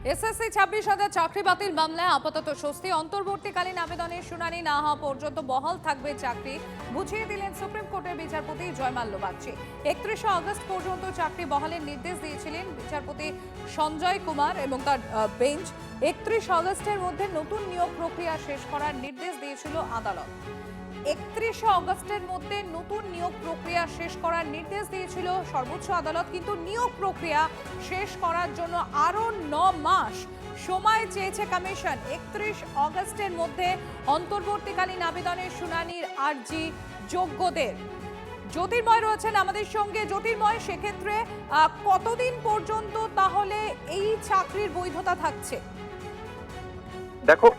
SSC 26,000 চাকরি বাতিল মামলায় আপাতত স্বস্তি। অন্তর্বর্তীকালীন আবেদনের শুনানি না হওয়া পর্যন্ত বহাল থাকবে চাকরি, বুঝিয়ে দিলেন সুপ্রিম কোর্টের বিচারপতি জয়মাল্য বাগচি। 31 আগস্ট পর্যন্ত চাকরি বহালের নির্দেশ দিয়েছিলেন বিচারপতি সঞ্জয় কুমার এবং তার বেঞ্চ। 31 আগস্টের মধ্যে নতুন নিয়োগ প্রক্রিয়া শেষ করার নির্দেশ দিয়েছিল আদালত। 31 আগস্টের মধ্যে নতুন নিয়োগ প্রক্রিয়া শেষ করার নির্দেশ দিয়েছিল সর্বোচ্চ আদালত, কিন্তু নিয়োগ প্রক্রিয়া শেষ করার জন্য আরো 9 মাস সময় চেয়েছে কমিশন। 31 আগস্টের মধ্যে অন্তর্বর্তীকালীন আবেদনের শুনানির আর্জি যোগ্যদের। জ্যোতির্ময় রয়েছেন আমাদের সঙ্গে। জ্যোতির্ময়, সেক্ষেত্রে কতদিন পর্যন্ত তাহলে এই চাকরির বৈধতা থাকছে? দেখো,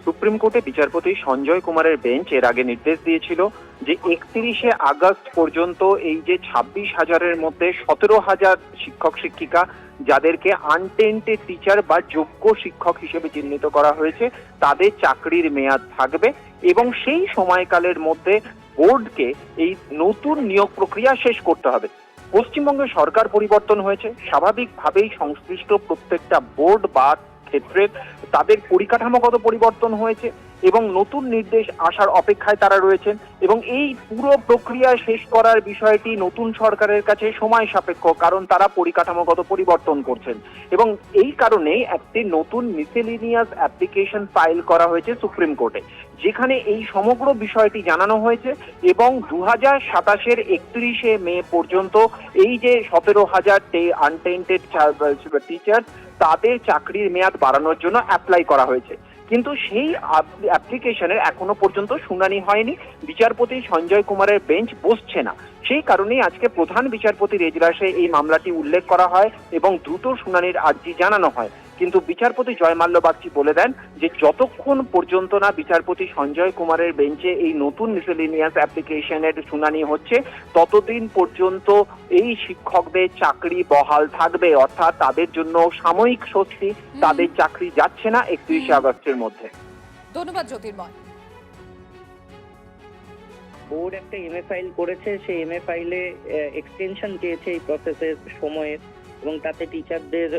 সুপ্রিম কোর্টে বিচারপতি সঞ্জয় কুমারের বেঞ্চ এর আগে নির্দেশ দিয়েছিল যে 31 আগস্ট পর্যন্ত এই যে 26,000-এর মধ্যে 17,000 শিক্ষক শিক্ষিকা যাদেরকে আনটেন্টেড টিচার বা যোগ্য শিক্ষক হিসেবে চিহ্নিত করা হয়েছে তাদের চাকরির মেয়াদ থাকবে এবং সেই সময়কালের মধ্যে বোর্ডকে এই নতুন নিয়োগ প্রক্রিয়া শেষ করতে হবে। পশ্চিমবঙ্গে সরকার পরিবর্তন হয়েছে, স্বাভাবিকভাবেই সংশ্লিষ্ট প্রত্যেকটা বোর্ড বা ক্ষেত্রে তাদের পরিকাঠামোগত পরিবর্তন হয়েছে এবং নতুন নির্দেশ আসার অপেক্ষায় তারা রয়েছেন এবং এই পুরো প্রক্রিয়া শেষ করার বিষয়টি নতুন সরকারের কাছে সময় সাপেক্ষ, কারণ তারা পরিকাঠামোগত পরিবর্তন করছেন এবং এই কারণেই একটি নতুন মিসেলিনিয়াস অ্যাপ্লিকেশন ফাইল করা হয়েছে সুপ্রিম কোর্টে, যেখানে এই সমগ্র বিষয়টি জানানো হয়েছে এবং 2027-এর 31শে মে পর্যন্ত এই যে 17,000 আনটেন্টেড টিচার তাদের চাকরির মেয়াদ বাড়ানোর জন্য অ্যাপ্লাই করা হয়েছে। কিন্তু সেই অ্যাপ্লিকেশনের এখনো পর্যন্ত শুনানি হয়নি, বিচারপতি সঞ্জয় কুমারের বেঞ্চ বসছে না। সেই কারণেই আজকে প্রধান বিচারপতির এজলাসে এই মামলাটি উল্লেখ করা হয় এবং দ্রুত শুনানির আর্জি জানানো হয়। কিন্তু বিচারপতি জয়মাল্য বাগচি বলে দেন যে যতক্ষণ পর্যন্ত না বিচারপতি সঞ্জয় কুমারের বেঞ্চে এই নতুন মিসেলিনিয়াস অ্যাপ্লিকেশনের শুনানি হচ্ছে ততদিন পর্যন্ত এই শিক্ষকদের চাকরি বহাল থাকবে, অর্থাৎ তাদের জন্য সাময়িক স্বস্তি, তাদের চাকরি যাচ্ছে না 31 আগস্টের মধ্যে। ধন্যবাদ জ্যোতির্ময়। বোর্ড একটা এমএ ফাইল করেছে, সেই এমএ ফাইলে এক্সটেনশন চেয়েছে এই প্রসেসের সময়ের এবং তাতে টিচারদের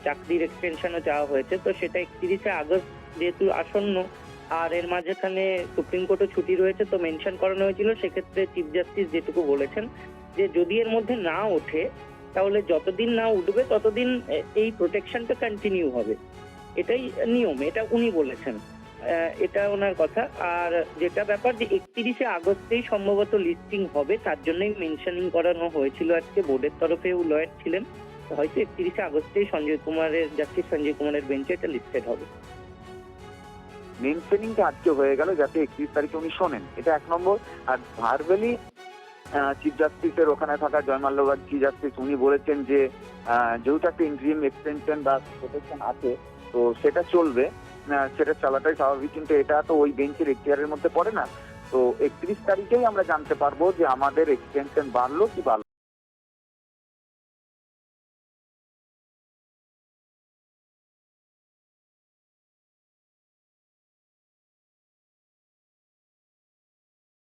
চাকরির এক্সটেনশনও চাওয়া হয়েছে। তো সেটা 31 আগস্ট যেহেতু আসন্ন আর এর মাঝখানে সুপ্রিম কোর্টও ছুটি রয়েছে, তো মেনশন করানো হয়েছিল। সেক্ষেত্রে চিফ জাস্টিস যেটুকু বলেছেন যে যদি এর মধ্যে না ওঠে তাহলে যতদিন না উঠবে ততদিন এই প্রোটেকশনটা কন্টিনিউ হবে, এটাই নিয়ম, এটা উনি বলেছেন, এটা ওনার কথা। আর যেটা ব্যাপার যে 31 আগস্টেই সম্ভবত লিস্টিং হবে, তার জন্যই মেনশনিং করানো হয়েছিল আজকে বোর্ডের তরফেও লয়ার ছিলেন, হয়তো 31 আগস্টেই জাস্টিস সঞ্জয় কুমারের বেঞ্চে এটা লিস্টেড হবে। মেনশনিংটা আজকে হয়ে গেল যাতে 31 তারিখে উনি শোনেন, এটা 1 নম্বর। আর ভার্বালি চিফ জাস্টিসের ওখানে থাকা জয়মাল্য বাগচি জাস্টিস উনি বলেছেন যে যেহেতু একটা ইন্টারিম এক্সটেনশন বা প্রোটেকশন আছে তো সেটা চলবে, সেটা চলাটাই স্বাভাবিক, কিন্তু এটা তো ওই বেঞ্চের এখতিয়ারের মধ্যে পড়ে না। তো 31 তারিখেই আমরা জানতে পারবো যে আমাদের এক্সটেনশন বাড়লো কি বাড়লো